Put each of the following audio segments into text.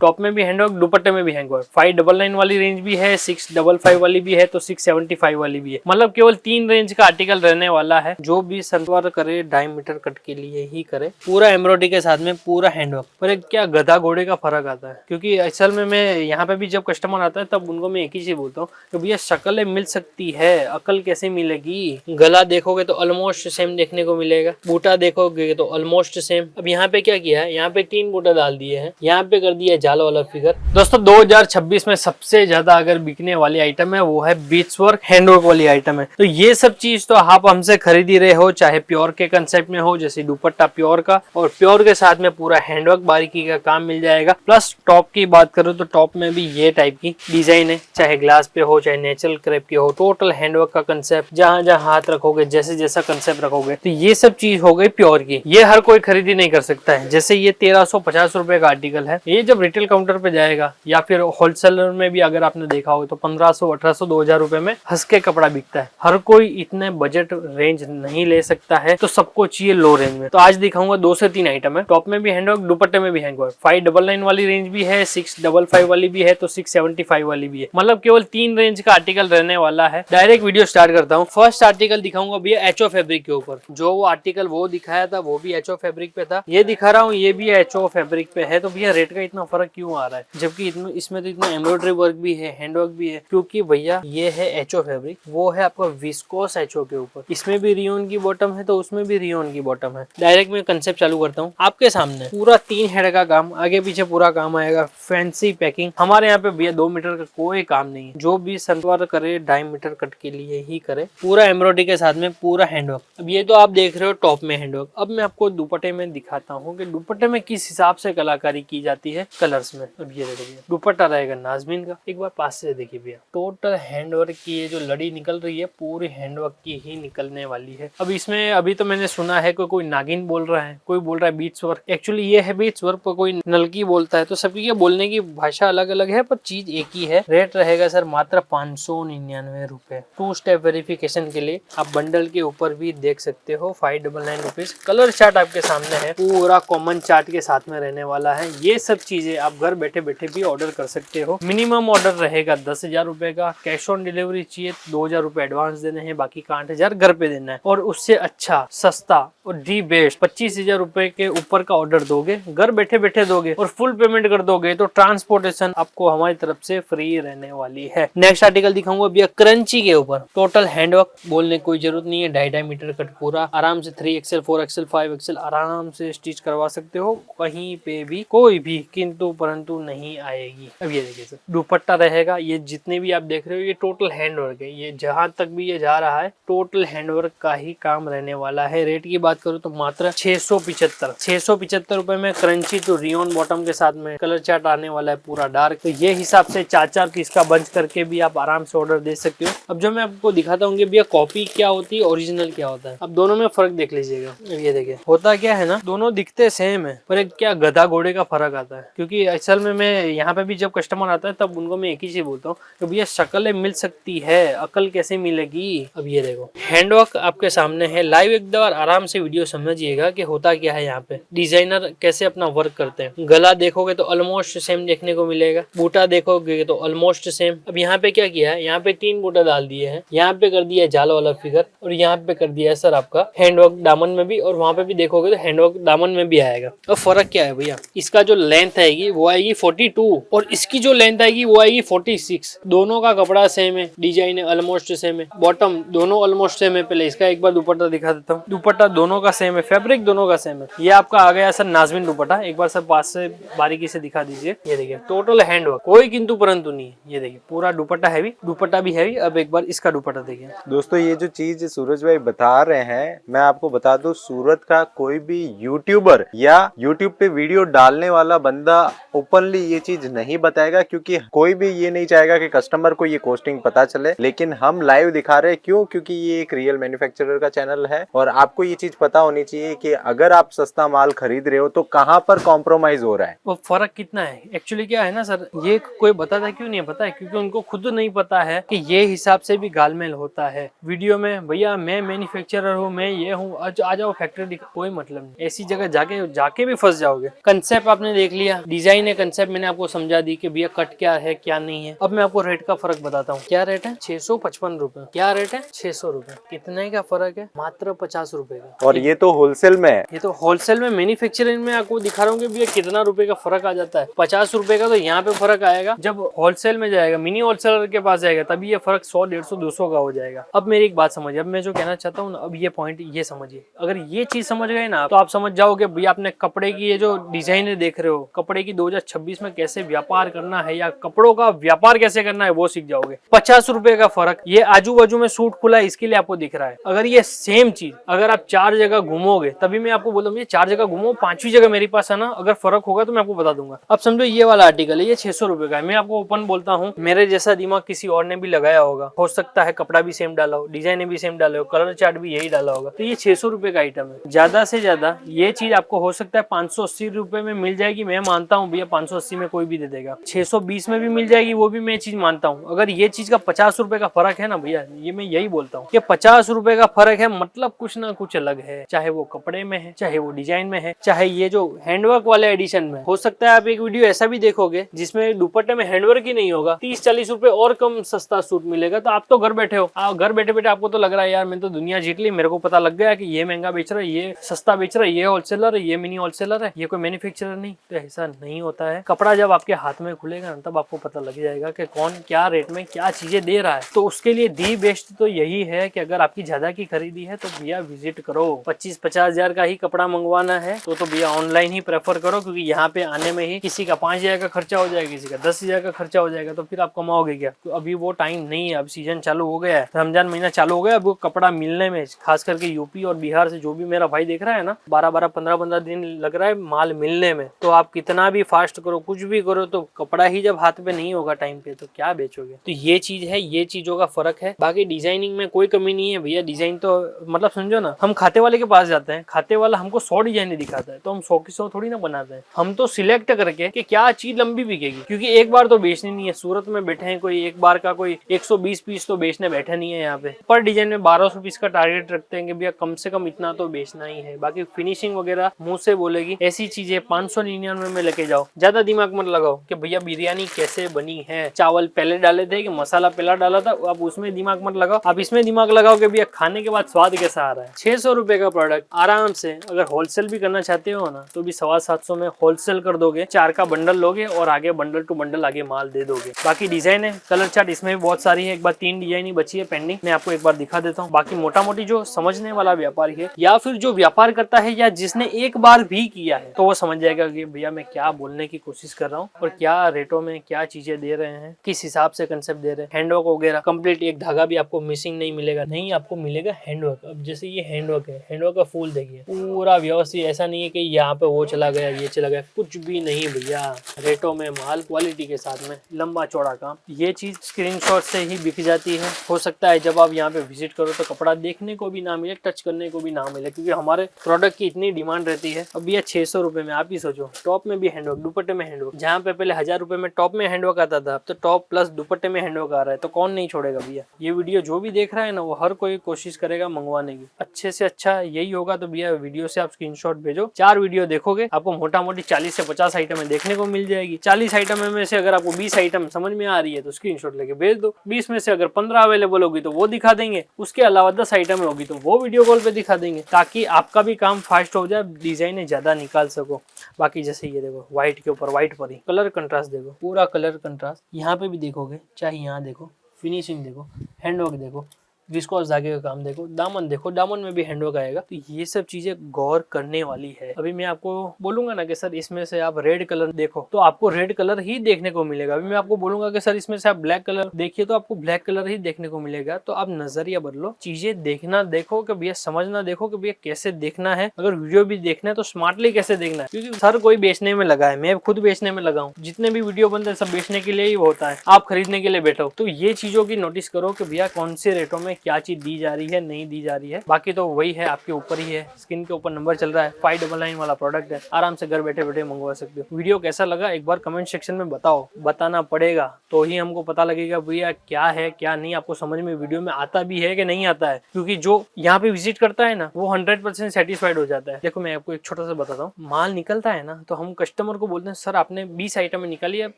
Top में भी handwork, दुपट्टे में भी हैंडवर्क। 599 वाली रेंज भी है, 655 वाली भी है, तो 675 वाली भी है। मतलब केवल 3 रेंज का आर्टिकल रहने वाला है। जो भी सलवार करे डायमीटर कट के लिए ही करे, पूरा एम्ब्रॉयडरी के साथ में पूरा हैंडवर्क। पर क्या गधा घोड़े का फर्क आता है, क्योंकि असल में मैं यहाँ पे भी जब कस्टमर आता है तब उनको मैं एक ही चीज बोलता हूँ कि भैया शक्ल मिल सकती है, अकल कैसे मिलेगी। गला देखोगे तो ऑलमोस्ट सेम देखने को मिलेगा, बूटा देखोगे तो ऑलमोस्ट सेम। अब यहाँ पे क्या किया है, यहाँ पे 3 बूटा डाल दिए हैं, यहाँ पे कर दिया जाल वाला फिगर। दोस्तों 2026 में सबसे ज्यादा अगर बिकने वाली आइटम है वो है बीट्स वर्क हैंडवर्क वाली आइटम है। तो ये सब चीज तो आप हमसे खरीद ही रहे हो, चाहे प्योर के कंसेप्ट में हो, जैसे दुपट्टा प्योर का, और प्योर के साथ में पूरा हैंडवर्क बारीकी का काम मिल जाएगा। प्लस टॉप की बात करूँ तो टॉप में भी ये टाइप की डिजाइन है, चाहे ग्लास पे हो चाहे नेचुरल क्रेप की हो, टोटल हैंडवर्क का कंसेप्ट। जहां जहां हाथ रखोगे, जैसे जैसा कंसेप्ट रखोगे, तो ये सब चीज हो गई प्योर की। ये हर कोई खरीदी नहीं कर सकता है। जैसे ये 1350 रुपए का आर्टिकल है, ये जब रिटेल काउंटर पे जाएगा या फिर होलसेलर में भी अगर आपने देखा हो तो 1500, 1800, 2000 रुपए में हंस के कपड़ा बिकता है। हर कोई इतने बजट रेंज नहीं ले सकता है, तो सबको चाहिए लो रेंज में। तो आज दिखाऊंगा 2 से 3 आइटम है। टॉप में भी हैंडवर्क, दुपट्टे में भी हैंडवर्क। 599 वाली रेंज भी है, 655 वाली भी है, तो 675 वाली भी है। मतलब केवल 3 रेंज का आर्टिकल रहने वाला है। डायरेक्ट वीडियो स्टार्ट करता हूँ। फर्स्ट आर्टिकल दिखाऊंगा भैया एचओ फैब्रिक के ऊपर। जो वो आर्टिकल वो दिखाया था वो भी एचओ फैब्रिक पे था, ये दिखा रहा हूँ ये भी एचओ फैब्रिक पे है। तो भैया रेट का इतना फर्क क्यों आ रहा है, जबकि इसमें तो इतना एम्ब्रॉयडरी वर्क भी है, हैंडवर्क भी है। क्योंकि भैया ये है एचओ फैब्रिक, वो है आपका विस्कोस एचओ के ऊपर। इसमें भी रियोन की बॉटम है तो उसमें भी रियोन की बॉटम है। डायरेक्ट मैं कंसेप्ट चालू करता हूँ आपके सामने। पूरा 3 हेड का काम, आगे पीछे पूरा काम आएगा, फैंसी पैकिंग। हमारे यहाँ पे भैया 2 मीटर का कोई काम नहीं है। जो भी सलवार करे डायमीटर कट के लिए ही करे, पूरा एम्ब्रॉयडरी के साथ में पूरा हैंडवर्क। अब ये तो आप देख रहे हो टॉप में हैंडवर्क। अब मैं आपको दुपट्टे में दिखाता हूँ कि दुपट्टे में किस हिसाब से कलाकारी की जाती है कलर्स में। अब ये देखिए दुपट्टा रहेगा नाजमीन का, एक बार पास से देखिए भैया, टोटल हैंडवर्क की ये जो लड़ी निकल रही है पूरी हैंडवर्क की ही निकलने वाली है। अब इसमें अभी तो मैंने सुना है कोई नागिन बोल रहा है, कोई बोल रहा है बीट्स वर्क। एक्चुअली ये है बीट्स वर्क, पर कोई नलकी बोलता है। तो सबकी के बोलने की भाषा अलग अलग है, पर चीज एक ही है। रेट रहेगा सर मात्र 599 रुपए। 2 स्टेप वेरिफिकेशन के लिए आप बंडल के ऊपर भी देख सकते हो। 599 रुपीज। कलर चार्ट आपके सामने है, पूरा कॉमन चार्ट के साथ में रहने वाला है। ये सब चीजें आप घर बैठे बैठे भी ऑर्डर कर सकते हो। मिनिमम ऑर्डर रहेगा 10,000 रुपए का। कैश ऑन डिलीवरी चाहिए 2,000 रुपए एडवांस देने हैं, बाकी का 8,000 घर पे देना है। और उससे अच्छा सस्ता और दी बेस्ट 25,000 रुपए के ऊपर का ऑर्डर दोगे, घर बैठे बैठे दोगे और फुल पेमेंट कर दोगे, तो ट्रांसपोर्टेशन आपको हमारी तरफ से फ्री रहने वाली है। नेक्स्ट आर्टिकल दिखाऊंगा भैया क्रंची के ऊपर। टोटल हैंडवर्क, बोलने कोई जरूरत नहीं है। 2.5 मीटर कट पूरा आराम से 3XL, 4XL, 5XL आराम से स्टिच करवा सकते हो। कहीं पे भी कोई भी किंतु परंतु नहीं आएगी। अब ये देखिए सर दुपट्टा रहेगा। ये जितने भी आप देख रहे हो ये टोटल हैंडवर्क है। ये जहां तक भी ये जा रहा है टोटल हैंडवर्क का ही काम रहने वाला है। रेट की बात करूँ तो मात्र 675 रुपए में क्रंची तो रियोन बॉटम के साथ में कलर चार्ट आने वाला है पूरा डार्क। तो ये हिसाब से 4-4 पीस का बंच करके भी आप आराम से ऑर्डर दे सकते हो। अब जो मैं आपको दिखाता हूँ भैया कॉपी क्या होती है, ओरिजिनल क्या होता है। अब दोनों में फर्क देख लीजिएगा। ये देखिए होता क्या है ना, दोनों दिखते सेम है, पर एक क्या गधा घोड़े का फर्क आता है। क्योंकि असल में मैं यहाँ पे भी जब कस्टमर आता है तब उनको मैं एक ही चीज बोलता हूँ कि भैया शक्ल मिल सकती है, अकल कैसे मिलेगी। अब ये देखो हैंडवर्क आपके सामने है। लाइव एक बार आराम से वीडियो समझिएगा कि होता क्या है। यहाँ पे डिजाइनर कैसे अपना वर्क करते हैं। गला देखोगे तो ऑलमोस्ट सेम देखने को मिलेगा, बूटा देखोगे तो ऑलमोस्ट सेम। अब यहाँ पे क्या किया है, यहाँ पे 3 बूटा डाल दिए हैं, यहाँ पे कर दिया जाल वाला फिगर, और यहाँ पे कर दिया है सर आपका हैंडवर्क दामन में भी, और वहाँ पे भी देखोगे तो हैंडवर्क दामन में भी आएगा। अब फर्क क्या है भैया, इसका जो लेंथ आएगी वो आएगी 42 और इसकी जो लेंथ आएगी वो आएगी 46। दोनों का कपड़ा सेम है, डिजाइन ऑलमोस्ट सेम है, बॉटम दोनों ऑलमोस्ट सेम है। पहले इसका एक बार दुपट्टा दिखा देता हूँ। दुपट्टा दोनों का सेम है, फैब्रिक दोनों का सेम है। ये आपका आ गया सर नाजमीन दुपट्टा। एक बार सर पास से बारीकी से दिखा दीजिए। ये देखिए टोटल हैंडवर्क, कोई किंतु परंतु नहीं है। ये देखिए पूरा दुपट्टा हैवी, दुपट्टा भी हैवी। अब एक बार इसका दुपट्टा देखिए। दोस्तों ये जो चीज सूरज भाई बता रहे हैं, मैं आपको बता दूं, सूरत का कोई भी यूट्यूबर या यूट्यूब पे वीडियो डालने वाला बंदा ओपनली ये चीज नहीं बताएगा, क्योंकि कोई भी ये नहीं चाहेगा कि कस्टमर को ये कॉस्टिंग पता चले। लेकिन हम लाइव दिखा रहे हैं, क्यों? क्योंकि ये एक रियल मैन्युफैक्चरर का चैनल है और आपको ये चीज पता होनी चाहिए कि अगर आप सस्ता माल खरीद रहे हो तो कहाँ पर कॉम्प्रोमाइज हो रहा है। वो फर्क कितना है। एक्चुअली क्या है ना सर, ये कोई बताता क्यों नहीं पता है, क्योंकि उनको खुद नहीं पता है कि ये हिसाब से भी गालमेल होता है। वीडियो में भैया मैं मैन्युफैक्चरर हूँ, मैं ये हूँ, आ जाओ फैक्ट्री, कोई मतलब नहीं। ऐसी जगह जाके भी फंस जाओगे। कंसेप्ट आपने देख लिया, डिजाइन डिजाइन है, कंसेप्ट मैंने आपको समझा दी कि भैया कट क्या है क्या नहीं है। अब मैं आपको रेट का फर्क बताता हूँ। क्या रेट है? 655 रुपए। क्या रेट है? 600 रुपए। कितने का फर्क है? मात्र 50 रुपए का। और ये तो होलसेल में है। ये तो होलसेल में, मैन्युफैक्चरिंग में आपको दिखा रहा हूँ कि भैया कितना रुपए का फर्क आ जाता है। 50 रुपए का तो यहाँ पे फर्क आएगा, जब होलसेल में जाएगा, मिनी होलसेलर के पास जाएगा, तभी ये फर्क 100, 150, 200 का हो जाएगा। अब मेरी एक बात समझिए, अब मैं जो कहना चाहता हूँ ना, अब ये पॉइंट ये समझिए। अगर ये चीज समझ गए ना तो आप समझ जाओगे भैया आपने कपड़े की ये जो डिजाइन देख रहे हो, कपड़े की 2026 में कैसे व्यापार करना है या कपड़ों का व्यापार कैसे करना है वो सीख जाओगे। 50 रुपए का फर्क, ये आजू बाजू में सूट खुला है इसके लिए आपको दिख रहा है। अगर ये सेम चीज अगर आप 4 जगह घूमोगे, तभी मैं आपको बोलूँ 4 जगह घूमो, 5वीं जगह मेरे पास है ना, अगर फर्क होगा तो मैं आपको बता दूंगा। अब समझो ये वाला आर्टिकल है, ये 600 रुपए का है। मैं आपको ओपन बोलता हूँ, मेरे जैसा दिमाग किसी और ने भी लगाया होगा, हो सकता है कपड़ा भी सेम डाला हो, डिजाइन भी सेम डाला हो, कलर चार्ट भी यही डाला होगा, तो ये 600 रुपए का आइटम है। ज्यादा से ज्यादा ये चीज आपको हो सकता है 580 रुपए में मिल जाएगी, मैं मानता हूँ भैया 580 में कोई भी दे देगा। 620 में भी मिल जाएगी, वो भी मैं चीज मानता हूँ। अगर ये चीज का 50 रुपए का फर्क है ना भैया, ये मैं यही बोलता हूँ कि 50 रुपए का फर्क है, मतलब कुछ ना कुछ अलग है। चाहे वो कपड़े में है, चाहे वो डिजाइन में है, चाहे ये जो हैंडवर्क वाले एडिशन में। हो सकता है आप एक वीडियो ऐसा भी देखोगे जिसमें दुपट्टे में हैंडवर्क ही नहीं होगा, 30-40 रुपए और कम सस्ता सूट मिलेगा। तो आप तो घर बैठे हो, घर बैठे बैठे आपको तो लग रहा है यार मैं तो दुनिया जीत ली, मेरे को पता लग गया कि ये महंगा बेच रहा है, ये सस्ता बेच रहा है, ये होलसेलर है, ये मिनी होलसेलर है, ये कोई मैन्युफैक्चरर नहीं। तो ऐसा नहीं होता है। कपड़ा जब आपके हाथ में खुलेगा ना, तब आपको पता लग जाएगा कि कौन क्या रेट में क्या चीजें दे रहा है। तो उसके लिए दी बेस्ट तो यही है कि अगर आपकी ज्यादा की खरीदी है तो भैया विजिट करो। 25-50 हजार का ही कपड़ा मंगवाना है तो भैया ऑनलाइन ही प्रेफर करो, क्योंकि यहाँ पे आने में ही किसी का 5,000 का खर्चा हो जाएगा, किसी का 10,000 का खर्चा हो जाएगा, तो फिर आप कमाओगे क्या? तो अभी वो टाइम नहीं है। अब सीजन चालू हो गया है, रमजान महीना चालू हो गया। अब वो कपड़ा मिलने में, खास करके यूपी और बिहार से जो भी मेरा भाई देख रहा है ना, 12-12, 15-15 दिन लग रहा है माल मिलने में। तो आप कितना भी फास्ट करो, कुछ भी करो, तो कपड़ा ही जब हाथ पे नहीं होगा टाइम पे तो क्या बेचोगे? तो ये चीज है, ये चीजों का फर्क है। बाकी डिजाइनिंग में कोई कमी नहीं है भैया। डिजाइन तो मतलब समझो ना, हम खाते वाले के पास जाते हैं, खाते वाला हमको 100 डिजाइन दिखाता है, तो हम 100 की 100 थोड़ी ना बनाते हैं। हम तो सिलेक्ट करके कि क्या चीज लंबी बिकेगी, क्योंकि एक बार तो बेचनी नहीं है। सूरत में बैठे हैं, कोई एक बार का कोई 120 पीस तो बेचने बैठे नहीं है। यहाँ पे पर डिजाइन में 1200 पीस का टारगेट रखते हैं कि भैया कम से कम इतना तो बेचना ही है। बाकी फिनिशिंग वगैरह मुंह से बोलेगी, ऐसी चीजें 599 में लेके जाओ। ज्यादा दिमाग मत लगाओ कि भैया बिरयानी कैसे बनी है, चावल पहले डाले थे कि मसाला पहला डाला था, आप उसमें दिमाग मत लगाओ। आप इसमें दिमाग लगाओ कि भैया खाने के बाद स्वाद कैसा आ रहा है। 600 रुपए का प्रोडक्ट आराम से अगर होलसेल भी करना चाहते हो ना, तो भी 750 में होलसेल कर दोगे। 4 का बंडल लोगे और आगे बंडल टू बंडल आगे माल दे दोगे। बाकी डिजाइन है, कलर चार्ट इसमें भी बहुत सारी है। एक बार 3 डिजाइन ही बची है पेंडिंग, मैं आपको एक बार दिखा देता हूँ। बाकी मोटा मोटी जो समझने वाला व्यापारी है या फिर जो व्यापार करता है या जिसने एक बार भी किया है, तो वो समझ जाएगा कि भैया मैं क्या बोलने की कोशिश कर रहा हूँ और क्या रेटों में क्या चीजें दे रहे हैं, किस हिसाब से कंसेप्ट दे रहे हैं। हैंडवर्क वगैरह कंप्लीट, एक धागा भी आपको मिसिंग नहीं मिलेगा, नहीं आपको मिलेगा हैंडवर्क। अब जैसे ये हैंडवर्क है, हैंडवर्क का फूल देखिए पूरा व्यवस्थित, ऐसा नहीं है कि यहाँ पे वो चला गया ये चला गया, कुछ भी नहीं भैया। रेटों में माल, क्वालिटी के साथ में, लंबा चौड़ा काम। ये चीज स्क्रीनशॉट से ही बिक जाती है। हो सकता है जब आप यहाँ पे विजिट करो तो कपड़ा देखने को भी ना मिले, टच करने को भी ना मिले, क्योंकि हमारे प्रोडक्ट की इतनी डिमांड रहती है। अब भैया 600 रुपए में आप ही सोचो, टॉप में भी हैंडवर्क, दुपट्टे में हैंडवर्क। जहाँ पे पहले 1000 रुपए में टॉप में हैंडवर्क आता था, अब तो टॉप प्लस दुपट्टे में हैंडवर्क आ रहा है, तो कौन नहीं छोड़ेगा भैया। ये वीडियो जो भी देख रहा है ना, वो हर कोई कोशिश करेगा मंगवाने की। अच्छे से अच्छा यही होगा। तो भैया वीडियो से आप स्क्रीनशॉट भेजो, 4 वीडियो देखोगे, आपको मोटा मोटी 40 से 50 आइटम देखने को मिल जाएगी। 40 आइटम में से अगर आपको 20 आइटम समझ में आ रही है तो स्क्रीनशॉट लेके भेज दो। 20 में से अगर 15 अवेलेबल होगी तो वो दिखा देंगे, उसके अलावा 10 आइटम होगी तो वो वीडियो कॉल पे दिखा देंगे, ताकि आपका भी काम फास्ट हो जाए, डिजाइन ज्यादा निकाल सको। बाकी जैसे ये देखो, व्हाइट के ऊपर व्हाइट पर ही कलर कंट्रास्ट देखो, पूरा कलर कंट्रास्ट। यहाँ पे भी देखोगे, चाहे यहाँ देखो, फिनिशिंग देखो, हैंडवर्क देखो, विस्कोस धागे का काम देखो, दामन देखो, दामन में भी हैंडवर्क आएगा। तो ये सब चीजें गौर करने वाली है। अभी मैं आपको बोलूंगा ना कि सर इसमें से आप रेड कलर देखो, तो आपको रेड कलर ही देखने को मिलेगा। अभी मैं आपको बोलूंगा कि सर इसमें से आप ब्लैक कलर देखिए, तो आपको ब्लैक कलर ही देखने को मिलेगा। तो आप नजरिया बदलो, चीजें देखना देखो कि भैया समझना देखो कि भैया कैसे देखना है। अगर वीडियो भी देखना है तो स्मार्टली कैसे देखना है, क्योंकि सर कोई बेचने में लगा है, मैं खुद बेचने में लगा हूँ। जितने भी वीडियो बनते हैं सब बेचने के लिए ही होता है, आप खरीदने के लिए बैठो। तो ये चीजों की नोटिस करो कि भैया कौन से रेटों में क्या चीज दी जा रही है नहीं दी जा रही है। बाकी तो वही है, आपके ऊपर ही है। स्क्रीन के ऊपर नंबर चल रहा है, 599 वाला प्रोडक्ट है, आराम से घर बैठे बैठे मंगवा सकते हो। वीडियो कैसा लगा एक बार कमेंट सेक्शन में बताओ, बताना पड़ेगा तो ही हमको पता लगेगा भैया क्या है क्या नहीं, आपको समझ में वीडियो में आता भी है कि नहीं आता है। क्योंकि जो यहाँ पे विजिट करता है ना वो 100% सेटिस्फाइड हो जाता है। देखो मैं आपको एक छोटा सा बताता हूँ, माल निकलता है ना तो हम कस्टमर को बोलते हैं सर आपने 20 आइटम निकाली है,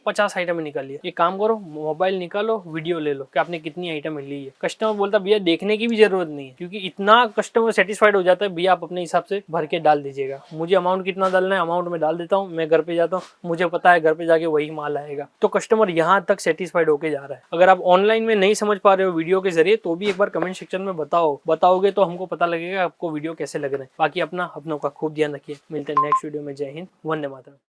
50 आइटम निकाली है, एक काम करो मोबाइल निकालो वीडियो ले लो कि आपने कितनी आइटम ली है। कस्टमर बोलता भैया देखने की भी जरूरत नहीं है, क्योंकि इतना कस्टमर सेटिस्फाइड हो जाता है भैया आप अपने हिसाब से भर के डाल दीजिएगा, मुझे अमाउंट कितना डालना है अमाउंट में डाल देता हूँ, मैं घर पे जाता हूँ, मुझे पता है घर पे जाके वही माल आएगा। तो कस्टमर यहाँ तक सेटिस्फाइड होके जा रहा है। अगर आप ऑनलाइन में नहीं समझ पा रहे हो वीडियो के जरिए तो भी एक बार कमेंट सेक्शन में बताओगे तो हमको पता लगेगा आपको वीडियो कैसे लग रहे हैं। बाकी अपनों का खूब ध्यान रखिए। मिलते हैं नेक्स्ट वीडियो में। जय हिंद, वंदे मातरम।